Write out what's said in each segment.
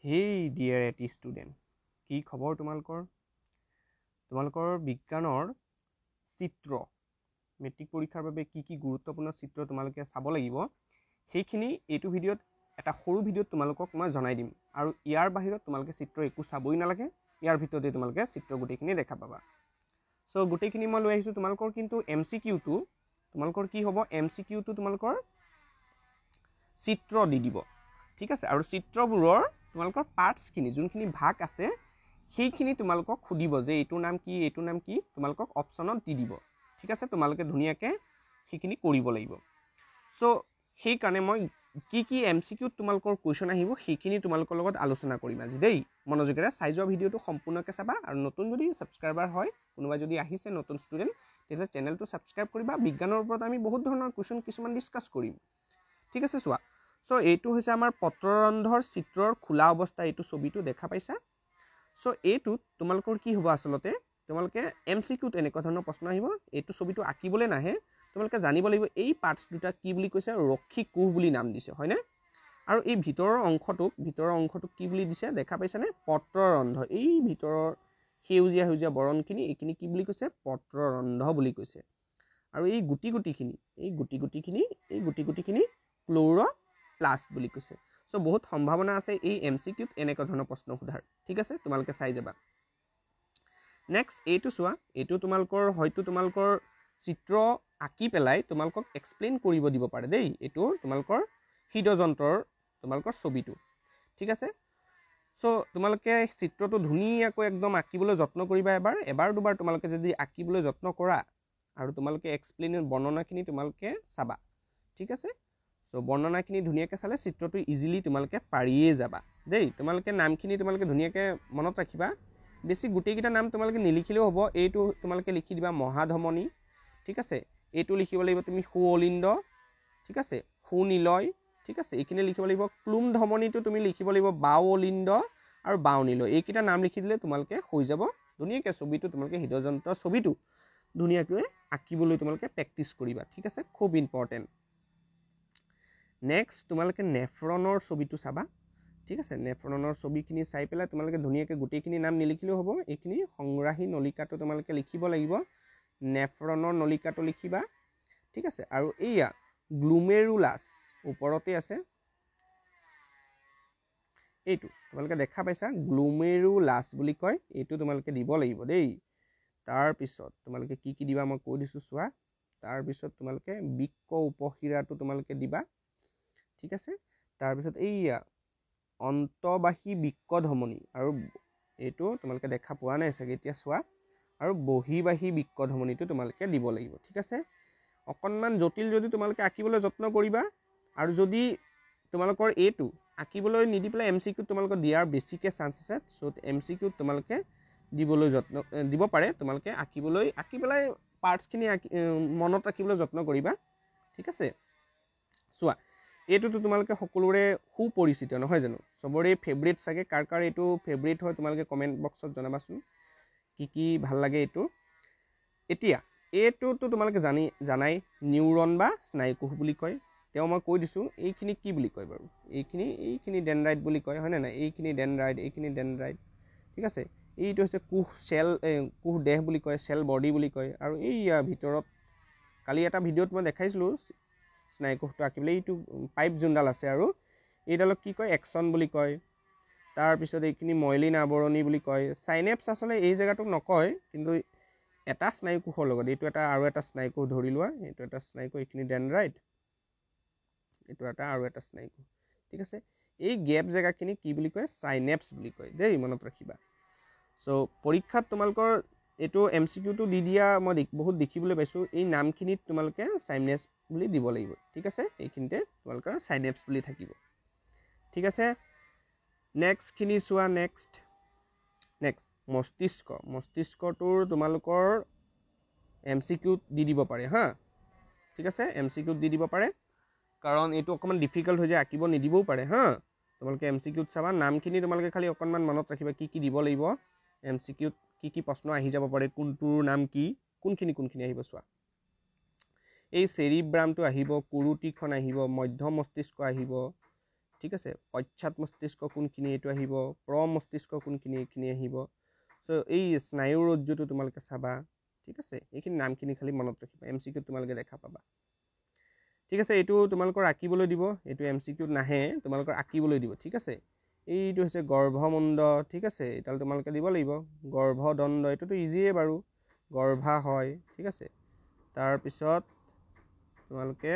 হেই dear এটি student, কি খবৰ তোমালোকৰ বিজ্ঞানৰ চিত্ৰ মেট্ৰিক পৰীক্ষাৰ বাবে কি গুৰুত্বপূৰ্ণ চিত্ৰ তোমালোকে চাব লাগিব সেইখিনি এইটো ভিডিঅ'ত এটা সৰু ভিডিঅ'ত তোমালোকক মই জনাই দিম। আৰু ইয়াৰ বাহিৰত তোমালোকে চিত্ৰ একো চাবই নালাগে, ইয়াৰ ভিতৰতে তোমালোকে চিত্ৰ গোটেইখিনি দেখা পাবা। চ' গোটেইখিনি মই লৈ আহিছোঁ। তোমালোকৰ কিন্তু MCQটো তোমালোকৰ কি হ'ব, MCQটো তোমালোকৰ চিত্ৰ দি দিব, ঠিক আছে। আৰু চিত্ৰবোৰৰ তোমালোকৰ পাৰ্টছখিনি যোনখিনি ভাগ আছে সেইখিনি তোমালোকক সুধিব যে এইটোৰ নাম কি তোমালোকক অপশ্যনত দি দিব, ঠিক আছে। তোমালোকে ধুনীয়াকৈ সেইখিনি কৰিব লাগিব। চ' সেইকাৰণে মই কি MCQত তোমালোকৰ কুৱেশ্যন আহিব সেইখিনি তোমালোকৰ লগত আলোচনা কৰিম আজি দেই। মনোযোগেৰে চাই যোৱা ভিডিঅ'টো সম্পূৰ্ণকৈ চাবা। আৰু নতুন যদি ছাবস্ক্ৰাইবাৰ হয়, কোনোবাই যদি আহিছে নতুন ষ্টুডেণ্ট, তেতিয়াহ'লে চেনেলটো ছাবস্ক্ৰাইব কৰিবা। বিজ্ঞানৰ ওপৰত আমি বহুত ধৰণৰ কুৱেশ্যন কিছুমান ডিছকাছ কৰিম, ঠিক আছে। চোৱা, চ' এইটো হৈছে আমাৰ পত্ৰৰন্ধ্ৰৰ চিত্ৰৰ খোলা অৱস্থা, এইটো ছবিটো দেখা পাইছা। চ' এইটোত তোমালোকৰ কি হ'ব, আচলতে তোমালোকে MCQত এনেকুৱা ধৰণৰ প্ৰশ্ন আহিব। এইটো ছবিটো আঁকিবলৈ নাহে, তোমালোকে জানিব লাগিব এই পাৰ্টছ দুটা কি বুলি কৈছে, ৰক্ষী কোষ বুলি নাম দিছে, হয়নে? আৰু এই ভিতৰৰ অংশটোক কি বুলি দিছে দেখা পাইছানে, পত্ৰৰন্ধ্ৰ। এই ভিতৰৰ সেউজীয়া বৰণখিনি এইখিনি কি বুলি কৈছে, পত্ৰৰন্ধ্ৰ বুলি কৈছে। আৰু এই গুটি গুটিখিনি ক্ল'ৰ'প্লাষ্ট বুলি কৈছে। চ' বহুত সম্ভাৱনা আছে এই MCQত এনেকুৱা ধৰণৰ প্ৰশ্ন সোধাৰ, ঠিক আছে। তোমালোকে চাই যাবা। নেক্সট এইটো চোৱা, এইটো তোমালোকৰ চিত্ৰ আঁকি পেলাই তোমালোকক এক্সপ্লেইন কৰিব দিব পাৰে দেই। এইটো তোমালোকৰ হৃদযন্ত্ৰৰ তোমালোকৰ ছবিটো, ঠিক আছে। চ' তোমালোকে চিত্ৰটো ধুনীয়াকৈ একদম আঁকিবলৈ যত্ন কৰিবা। এবাৰ দুবাৰ তোমালোকে যদি আঁকিবলৈ যত্ন কৰা আৰু তোমালোকে বৰ্ণনাখিনি তোমালোকে চাবা, ঠিক আছে। চ' বৰ্ণনাখিনি ধুনীয়াকৈ চালে চিত্ৰটো ইজিলি তোমালোকে পাৰিয়ে যাবা দেই। তোমালোকে নামখিনি তোমালোকে ধুনীয়াকৈ মনত ৰাখিবা। বেছি গোটেইকেইটা নাম তোমালোকে নিলিখিলেও হ'ব। এইটো তোমালোকে লিখি দিবা মহাধমনী, ঠিক আছে। এইটো লিখিব লাগিব তুমি সুঅলিণ্ড, ঠিক আছে, সুনীলয়, ঠিক আছে। এইখিনি লিখিব লাগিব। ক্লোম ধমনীটো তুমি লিখিব লাগিব বাওঅলিণ্ড আৰু বাওনীলয়। এইকেইটা নাম লিখি দিলে তোমালোকে হৈ যাব ধুনীয়াকৈ। ছবিটো তোমালোকে হৃদযন্ত্ৰৰ ছবিটো ধুনীয়াকৈ আঁকিবলৈ তোমালোকে প্ৰেক্টিছ কৰিবা, ঠিক আছে। খুব ইম্পৰ্টেণ্ট। নেক্সট তোমালোকে নেফ্ৰনৰ ছবিটো চাবা, ঠিক আছে। নেফ্ৰনৰ ছবিখিনি চাই পেলাই তোমালোকে ধুনীয়াকৈ গোটেইখিনি নাম নিলিখিলেও হ'ব। এইখিনি সংগ্ৰাহী নলিকাটো তোমালোকে লিখিব লাগিব। নেফ্ৰনৰ নলিকাটো লিখিবা, ঠিক আছে। আৰু এইয়া গ্লুমেৰুলাছ ওপৰতে আছে, এইটো তোমালোকে দেখা পাইছা গ্লুমেৰুলাছ বুলি কয়। এইটো তোমালোকে দিব লাগিব দেই। তাৰপিছত তোমালোকে কি দিবা মই কৈ দিছোঁ চোৱা। তাৰপিছত তোমালোকে বৃক্ক উপশিৰাটো তোমালোকে দিবা, ঠিক আছে। তাৰপিছত এইয়া অন্তবাহী বৃক্ক ধমনী, আৰু এইটো তোমালোকে দেখা পোৱা নাই চাগে, এতিয়া চোৱা। আৰু বহিবাহী বৃক্ক ধমনীটো তোমালোকে দিব লাগিব, ঠিক আছে। অকণমান জটিল যদি তোমালোকে আঁকিবলৈ যত্ন কৰিবা। আৰু যদি তোমালোকৰ এইটো আঁকিবলৈ নিদি পেলাই MCQত তোমালোকৰ দিয়াৰ বেছিকৈ চান্স আছে। চ' MCQত তোমালোকে দিব পাৰে। তোমালোকে আঁকি পেলাই পাৰ্টছখিনি মনত ৰাখিবলৈ যত্ন কৰিবা, ঠিক আছে। চোৱা, এইটোতো তোমালোকে সকলোৰে সুপৰিচিত নহয় জানো, চবৰে ফেভৰেট চাগে। কাৰ এইটো ফেভৰেট হয় তোমালোকে কমেণ্ট বক্সত জনাবাচোন, কি ভাল লাগে এইটো। এতিয়া এইটোতো তোমালোকে জানাই নিউৰন বা স্নায়ুকোষ বুলি কয়। মই কৈ দিছোঁ এইখিনি কি বুলি কয় বাৰু। এইখিনি ডেনড্ৰাইট বুলি কয়, হয়নে নাই? এইখিনি ডেনড্ৰাইট, ঠিক আছে। এইটো হৈছে কোষ দেহ বুলি কয়, চেল বডি বুলি কয়। আৰু এইয়া ভিতৰত কালি এটা ভিডিঅ'ত মই দেখাইছিলোঁ স্নায়ুকোষটো আঁকিবলৈ। এইটো পাইপ যোনডাল আছে, আৰু এইডালক কি কয়, একচন বুলি কয়। তাৰপিছত এইখিনি ময়লিন আৱৰণি বুলি কয়। চাইনেপছ আচলতে এই জেগাটোক নকয়, কিন্তু এটা স্নায়ুকোষৰ লগত এইটো আৰু এটা স্নায়ুকোষ ধৰি লোৱা। এইটো এটা স্নায়ুকোষ, এইখিনি ডেনড্ৰাইট, এইটো আৰু এটা স্নায়ুকোষ, ঠিক আছে। এই গেপ জেগাখিনি কি বুলি কয়, চাইনেপছ বুলি কয় দেই, মনত ৰাখিবা। চ' পৰীক্ষাত তোমালোকৰ এইটো MCQটো দি দিয়া মই বহুত দেখিবলৈ পাইছোঁ। এই নামখিনিত তোমালোকে চাইনেপছ বুলি দিব লাগিব, ঠিক আছে। এইখিনিতে তোমালোকৰ চাইনেপছ বুলি থাকিব, ঠিক আছে। নেক্সটখিনি চোৱা। নেক্সট মস্তিষ্কটোৰ তোমালোকৰ MCQত দি দিব পাৰে হা, ঠিক আছে। MCQত দি দিব পাৰে, কাৰণ এইটো অকণমান ডিফিকাল্ট হৈ যায়, আঁকিব নিদিবও পাৰে হা। তোমালোকে MCQত চাবা। নামখিনি তোমালোকে খালি অকণমান মনত ৰাখিবা, কি দিব লাগিব। MCQত কি প্ৰশ্ন আহি যাব পাৰে, কোনটোৰ নাম কি, কোনখিনি আহিব চোৱা। এই চেৰিব্ৰামটো আহিব, কুৰুটিখন আহিব, মধ্য মস্তিষ্ক আহিব, ঠিক আছে পশ্চাৎ মস্তিষ্ক কোনখিনি এইটো আহিব প্ৰ মস্তিষ্ক কোনখিনি এইখিনি আহিব সো এই স্নায়ু ৰজ্জুটো তোমালোকে চাবা ঠিক আছে এইখিনি নামখিনি খালি মনত ৰাখিবা এমসিকিউ তোমালোকে দেখা পাবা ঠিক আছে এইটো তোমালোকৰ আঁকিবলৈ দিব এইটো এমসিকিউত নাহে তোমালোকৰ আঁকিবলৈ দিব ঠিক আছে এইটো হৈছে গৰ্ভমুণ্ড ঠিক আছে এটাল তোমালোকে দিব লাগিব গৰ্ভদণ্ড এইটোতো ইজিয়ে বাৰু গৰ্ভা হয় ঠিক আছে তাৰ পিছত তোমালোকে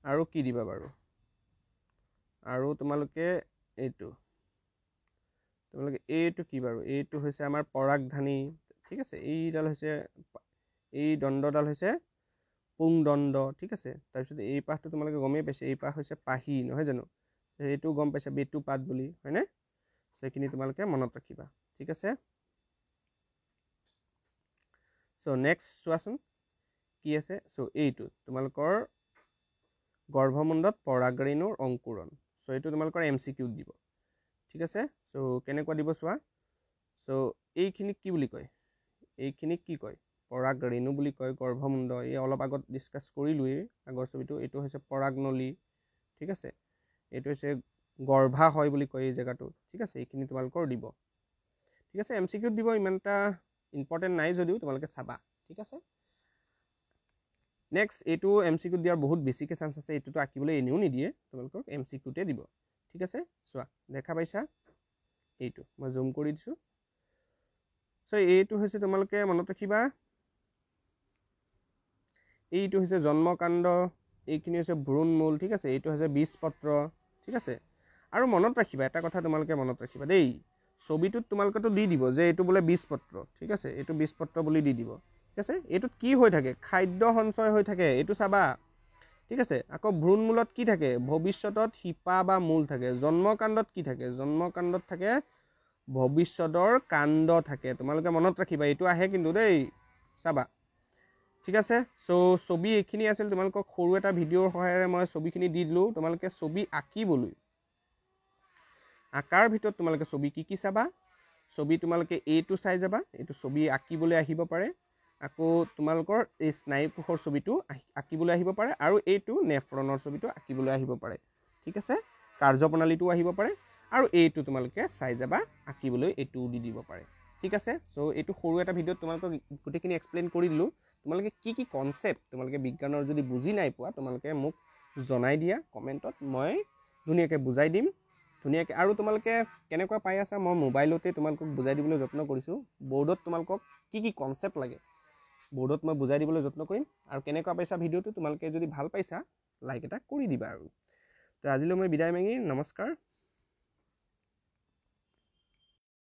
আৰু কি দিবা বাৰু আৰু তোমালোকে এইটো কি বাৰু এইটো হৈছে আমাৰ পৰাগধানী ঠিক আছে এইডাল হৈছে এই দণ্ডডাল হৈছে পুংদণ্ড ঠিক আছে তাৰপিছত এই পাহটো তোমালোকে গমেই পাইছে এই পাহ হৈছে পাহি নহয় জানো এইটো গম পাইছে বেটু পাত বুলি হয়নে সেইখিনি তোমালোকে মনত ৰাখিবা ঠিক আছে সো নেক্সট চোৱাচোন কি আছে সো এইটো তোমালোকৰ গৰ্ভমুণ্ডত পৰাগৰেণুৰ অংকুৰণ সো এইটো তোমালোকৰ এমসিকিউ দিব ঠিক আছে সো কেনেকুৱা দিব চোৱা সো এইখিনিক কি বুলি কয় এইখিনিক কি কয় পৰাগৰেণু বুলি কয় গৰ্ভমুণ্ড এই অলপ আগত ডিসকাস কৰিলোৱে আগৰ ছবিটো এইটো হৈছে পৰাগনলী ঠিক আছে এইটো হৈছে গৰ্ভা হয় বুলি কয় এই জায়গাটো ঠিক আছে এইখিনি তোমালোকৰ দিব ঠিক আছে এমসিকিউ দিব ইমানটা ইম্পৰ্টেন্ট নাই যদিও তোমালোকে চাবা ঠিক আছে নেক্সট এইটো এমসিকিউ দিয়াৰ বহুত বেছিকে চান্স আছে এইটোতো আঁকিবলৈ এনেও নিদিয়ে তোমালোকক এমসিকিউতে দিব ঠিক আছে চোৱা দেখা পাইছা এইটো মই জুম কৰি দিছো সো এইটো হৈছে তোমালোকে মনত ৰাখিবা এইটো হৈছে জন্মকাণ্ড এইখিনি হৈছে ভ্ৰূণমূল ঠিক আছে এইটো হৈছে বীজপত্ৰ ঠিক আছে আৰু মনত ৰাখিবা এটা কথা তোমালোকে মনত ৰাখিবা দেই ছবিটোত তোমালোকেতো দি দিব যে এইটো বোলে বীজপত্ৰ ঠিক আছে এইটো বীজপত্ৰ বুলি দি দিব ঠিক আছে এইটোত কি হৈ থাকে খাদ্য সঞ্চয় হৈ থাকে এইটো চাবা ঠিক আছে আকৌ ভ্ৰূণমূলত কি থাকে ভৱিষ্যতত শিপা বা মূল থাকে জন্মকাণ্ডত কি থাকে জন্মকাণ্ডত থাকে ভৱিষ্যতৰ কাণ্ড থাকে তোমালোকে মনত ৰাখিবা এইটো আহে কিন্তু দেই চাবা ঠিক আছে সো ছবি এইখিনি আছিল তোমালোকক সৰু এটা ভিডিওৰ সহায়েৰে মই ছবিখিনি দি দিলো তোমালোকে ছবি আঁকিবলৈ আকাৰ ভিতৰত তোমালোকে ছবি কি চাবা ছবি তোমালোকে এইটো চাই যাবা এইটো ছবি আঁকিবলৈ আহিব পাৰে আকৌ তোমালোকৰ এই স্নায়ু কোষৰ ছবিটো আঁকিবলৈ আহিব পাৰে আৰু এইটো নেফ্ৰনৰ ছবিটো আঁকিবলৈ আহিব পাৰে ঠিক আছে কাৰ্যপ্ৰণালীটো আহিব পাৰে আৰু এইটো তোমালোকে চাই যাবা আঁকিবলৈ এইটো দি দিব পাৰে ঠিক আছে সো এইটো সৰু এটা ভিডিওত তোমালোকক গোটেইখিনি এক্সপ্লেইন কৰি দিলো তোমালোকে কি কনসেপ্ট তোমালোকে বিজ্ঞানৰ যদি বুজি নাই পোৱা তোমালোকে মোক জনাই দিয়া কমেন্টত মই ধুনীয়াকৈ বুজাই দিম ধুনীয়াকৈ আৰু তোমালোকে কেনেকুৱা পাই আছা মই মোবাইলতে তোমালোকক বুজাই দিবলৈ যত্ন কৰিছো বোৰ্ডত তোমালোকক কি কনসেপ্ট লাগে বোৰ্ডত মই বুজাই দিবলৈ যত্ন কৰিম আৰু কেনেকুৱা পাইছা ভিডিওটো তোমালোকে যদি ভাল পাইছা লাইক এটা কৰি দিবা আৰু তো আজিলৈ মই বিদায় মাগি নমস্কাৰ